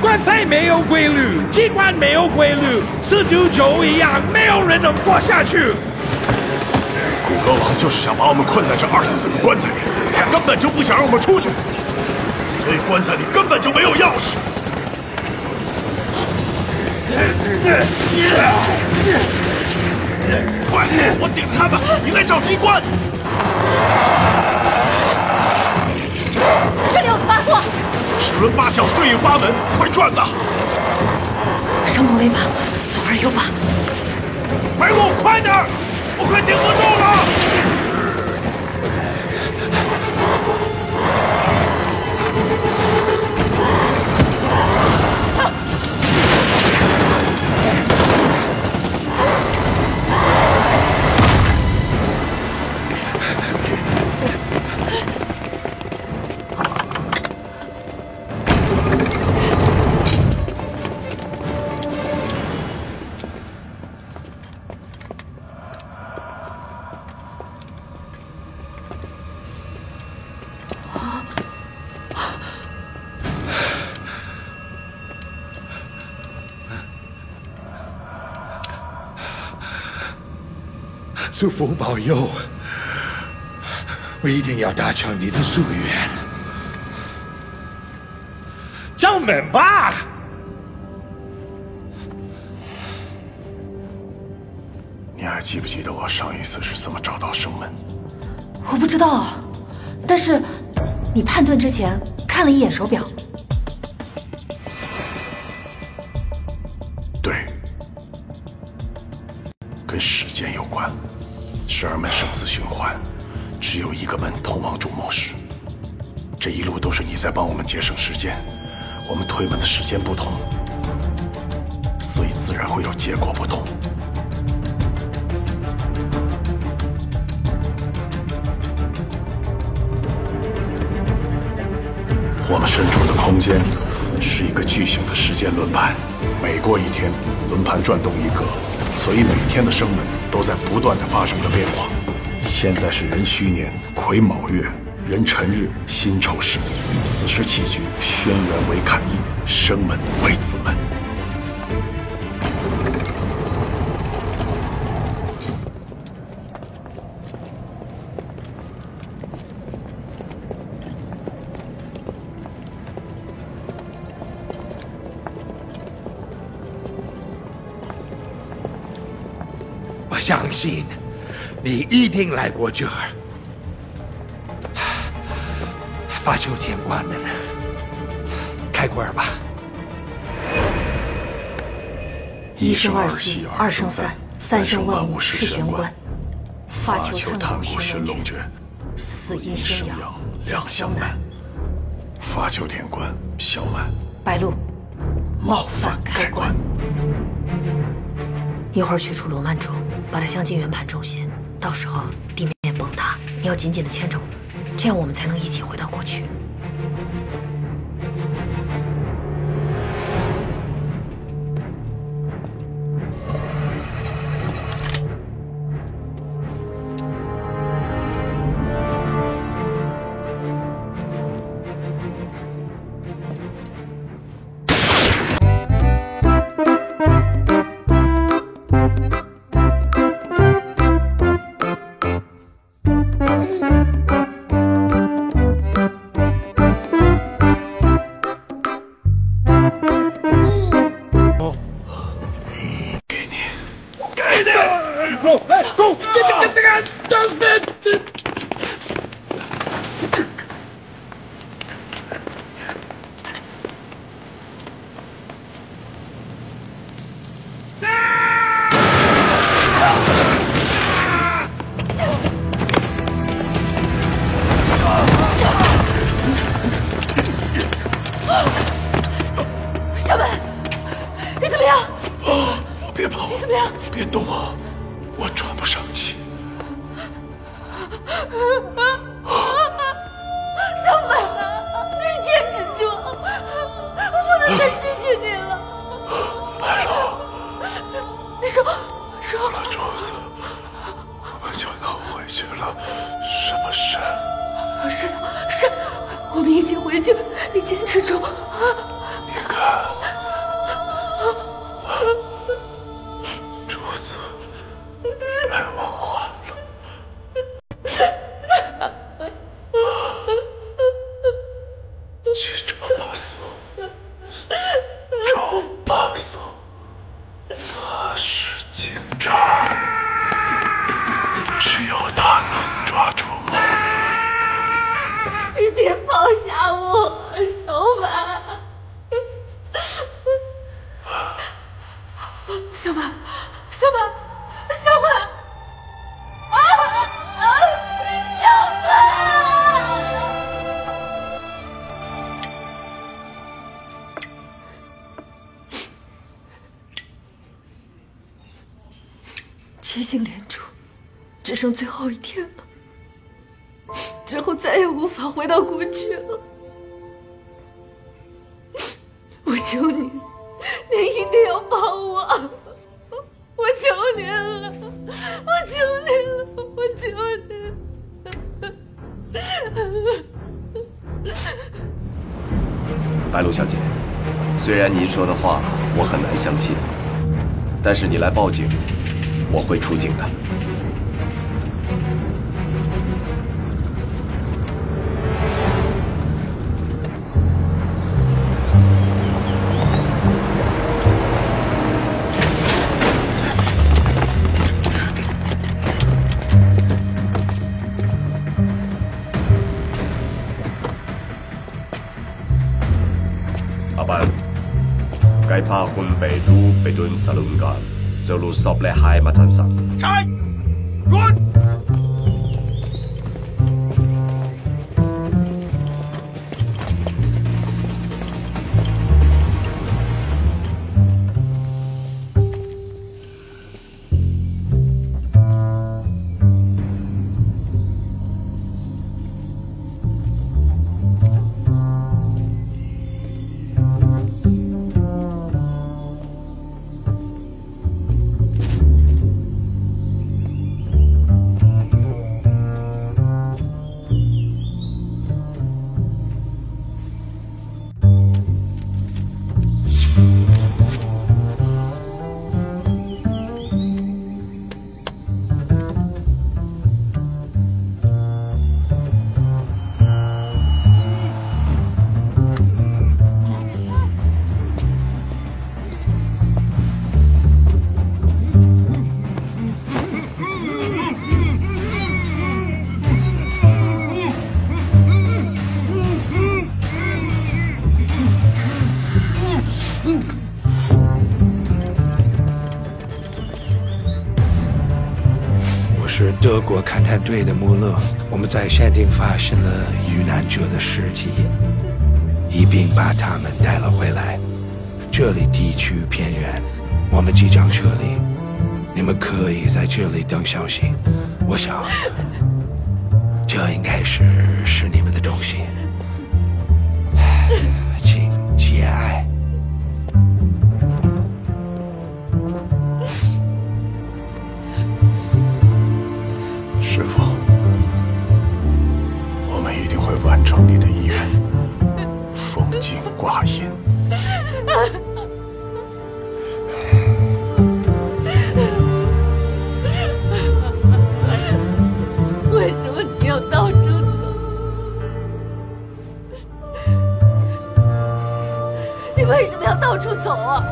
棺材没有规律，机关没有规律，四九九一样，没有人能活下去。古歌王就是想把我们困在这24个棺材里，他根本就不想让我们出去，所以棺材里根本就没有钥匙。快，我顶他们，你来找机关。这里有个八卦10轮8窍对应8门，快转呐！生门为8，左2右8。白鹿，快点，我快顶不住了！祖父保佑，我一定要达成你的夙愿。敲门吧！你还记不记得我上一次是怎么找到生门？我不知道啊，但是你判断之前看了一眼手表。对，跟时间有关。12门生死循环，只有一个门通往筑梦室。这一路都是你在帮我们节省时间，我们推门的时间不同，所以自然会有结果不同。我们身处的空间是一个巨型的时间轮盘，每过一天，轮盘转动一格，所以每天的生门都在不断的发生着变化。现在是壬戌年癸卯月壬辰日辛丑时，此时起居，轩辕为坎义，生门为子门。我相信你一定来过这儿。发丘监官们，开棺吧。一生二息，二生三，三生万物是玄关。发丘探骨寻龙诀，死阴生阳两相难。发丘天官小满，白鹿冒犯开棺。一会儿取出罗曼珠，把它镶进圆盘中心，到时候地面崩塌，你要紧紧的牵着我，这样我们才能一起回到过去。小满，你怎么样？别跑！你怎么样？别动我喘不上气。小满，你坚持住，我不能再失去你了。白鹿，你说，有了珠子，我们就能回去了，是不是？是的，是，我们一起回去，你坚持住。你看，珠子被我换了。去找巴苏，找巴苏，他是警察，只有他能抓住梦。你别放下我，小满。小满，小满，小满，小满！七星连珠，只剩最后一天了，之后再也无法回到过去了。我求你，你一定要帮我！我求你了，我求你了，我求你！白鹿小姐，虽然您说的话我很难相信，但是你来报警，我会出警的。阿班，該怕คนไปดูไปโดนสลุงกันจะรู้สอบและหายมาทันสัก ใช่หยุด是德国勘探队的穆勒，我们在山顶发现了遇难者的尸体，一并把他们带了回来。这里地区偏远，我们即将撤离，你们可以在这里等消息。我想，这应该是你们的东西，请节哀。师父，我们一定会完成你的遗愿，封金挂印。为什么你要到处走？你为什么要到处走啊？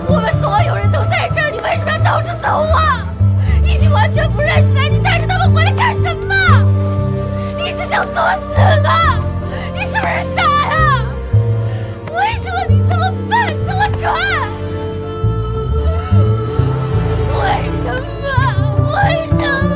我们所有人都在这儿，你为什么要到处走啊？已经完全不认识的人，你带着他们回来干什么？你是想作死吗？你是不是傻呀？为什么你这么笨，这么蠢？为什么？为什么？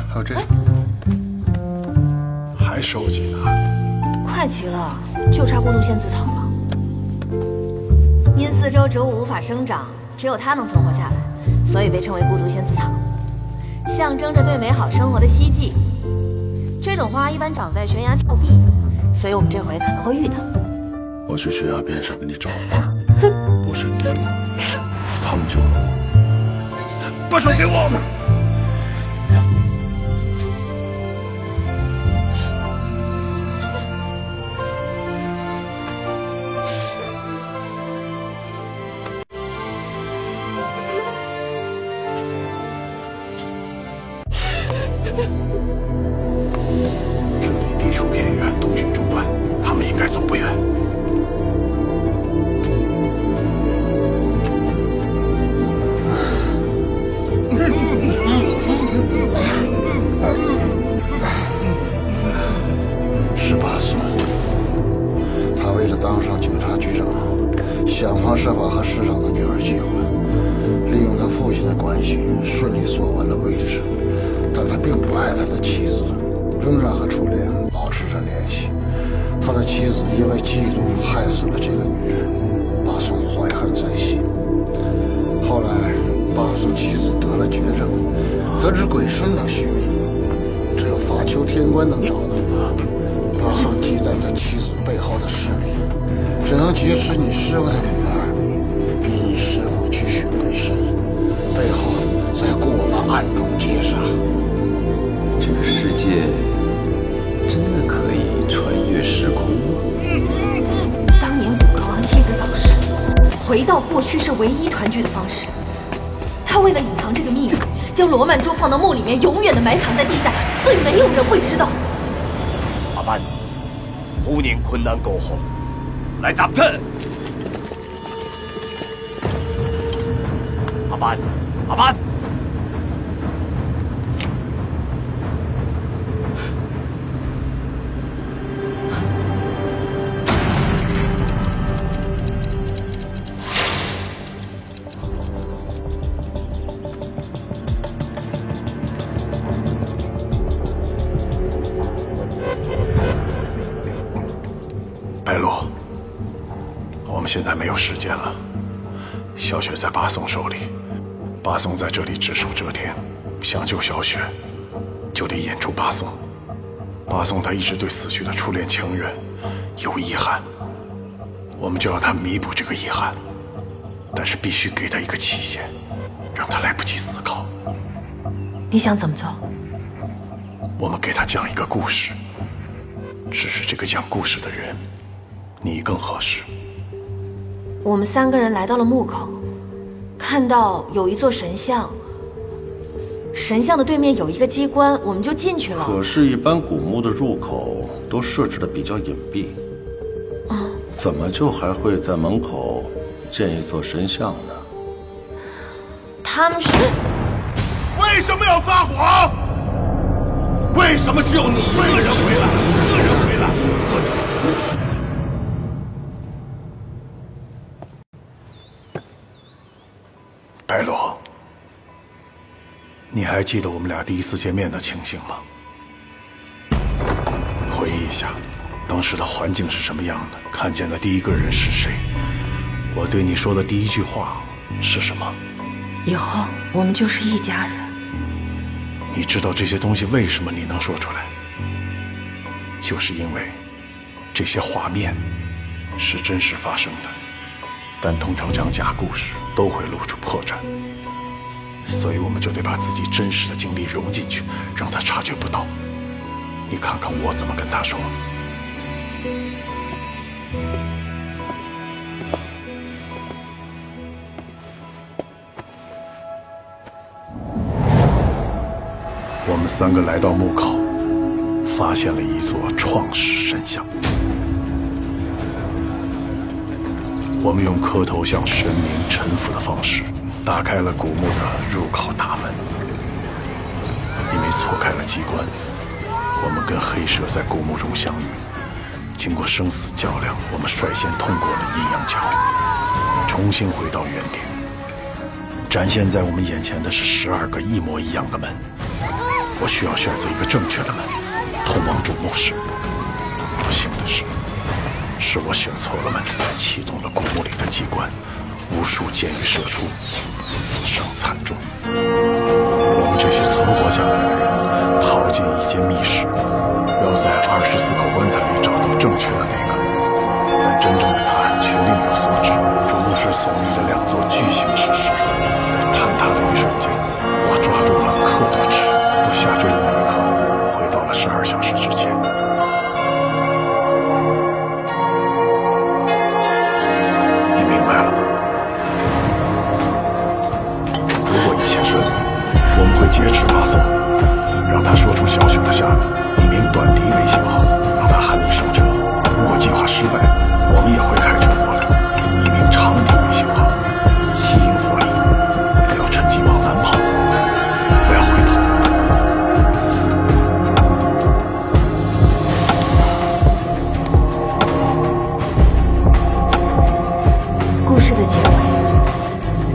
还有这，还收集呢？快齐了，就差过渡仙子草了。因四周植物无法生长，只有它能存活下来，所以被称为孤独仙子草，象征着对美好生活的希冀。这种花一般长在悬崖峭壁，所以我们这回可能会遇到。我去悬崖边上给你找花，不是你，他们就把手给我。这里地处偏远，东巡中断，他们应该走不远。是巴松，他为了当上警察局长，想方设法和市长的女儿结婚，利用他父亲的关系，顺利坐稳了位置。但他并不爱他的妻子，仍然和初恋保持着联系。他的妻子因为嫉妒害死了这个女人，巴松怀恨在心。后来，巴松妻子得了绝症，得知鬼神能续命，只有法丘天官能找到。巴松记在他妻子背后的势力，只能劫持你师傅的女儿，逼你师傅去寻鬼神，背后再过往暗中劫杀。这个世界真的可以穿越时空吗？当年古格王妻子早逝，回到过去是唯一团聚的方式。他为了隐藏这个秘密，将罗曼珠放到墓里面，永远的埋藏在地下，所以没有人会知道。阿班，虎年困難過後，來集團。阿班，阿班。白鹿，我们现在没有时间了。小雪在巴松手里，巴松在这里只手遮天，想救小雪，就得演出巴松。巴松他一直对死去的初恋情人有遗憾，我们就要他弥补这个遗憾，但是必须给他一个期限，让他来不及思考。你想怎么做？我们给他讲一个故事，只是这个讲故事的人，你更合适。我们3个人来到了墓口，看到有一座神像，神像的对面有一个机关，我们就进去了。可是，一般古墓的入口都设置的比较隐蔽，怎么就还会在门口建一座神像呢？他们是。为什么要撒谎？为什么只有你一个人回来？一个人回来。白罗，你还记得我们俩第一次见面的情形吗？回忆一下，当时的环境是什么样的？看见的第一个人是谁？我对你说的第一句话是什么？以后我们就是一家人。你知道这些东西为什么你能说出来？就是因为这些画面是真实发生的，但通常讲假故事都会露出破绽，所以我们就得把自己真实的经历融进去，让他察觉不到。你看看我怎么跟他说。我们3个来到墓口，发现了一座创世神像。我们用磕头向神明臣服的方式，打开了古墓的入口大门。因为错开了机关，我们跟黑蛇在古墓中相遇。经过生死较量，我们率先通过了阴阳桥，重新回到原点。展现在我们眼前的是12个一模一样的门。我需要选择一个正确的门，通往主墓室。不幸的是我选错了门，启动了古墓里的机关，无数箭雨射出，死伤惨重。我们这些存活下来的人逃进一间密室，要在24口棺材里找到正确的那个。但真正的答案却另有所指。主墓室耸立着2座巨型石狮，在坍塌的一瞬间，我抓住了刻度尺。我下坠的那一刻，回到了12小时之前。你明白了吗？如果一切顺利，我们会劫持马松，让他说出小雪的下落，以名短笛为信号，让他喊你上车。如果计划失败，我们也会开车过来，以名长笛为信号，吸引火力，不要趁机往南跑，不要回头。故事的结尾，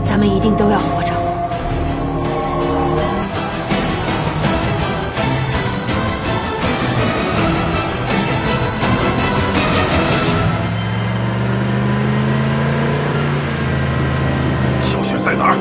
咱们一定都要活着。小雪在哪儿？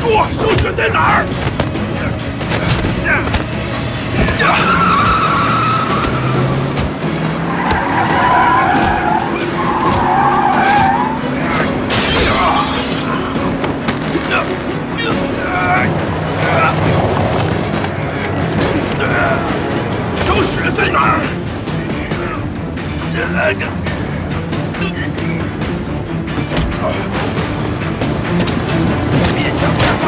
说，小雪在哪儿？小雪在哪儿？别想不到！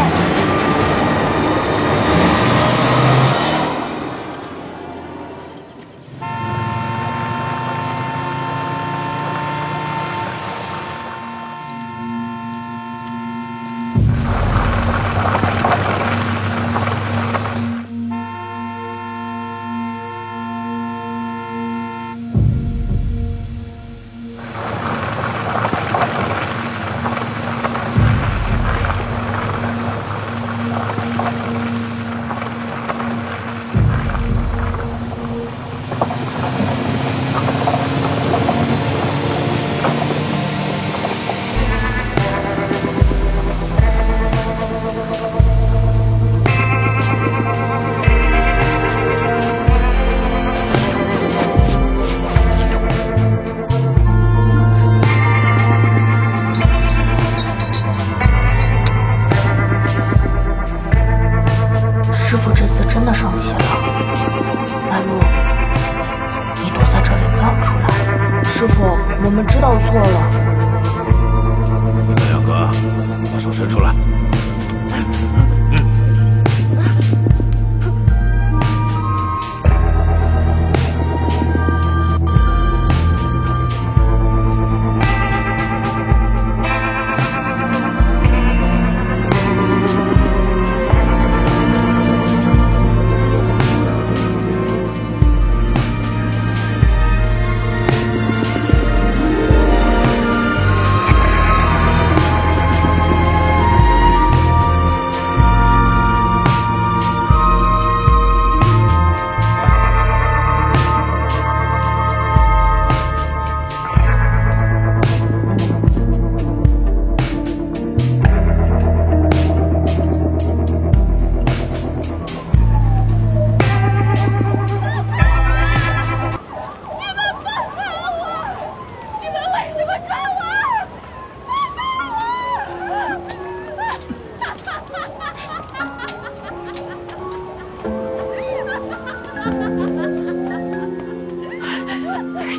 父这次真的生气了，白露，你躲在这里不要出来。师傅，我们知道错了。你们两个把手伸出来。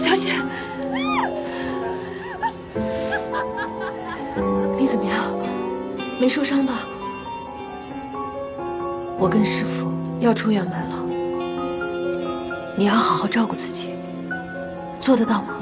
小姐，你怎么样？没受伤吧？我跟师傅要出远门了，你要好好照顾自己，做得到吗？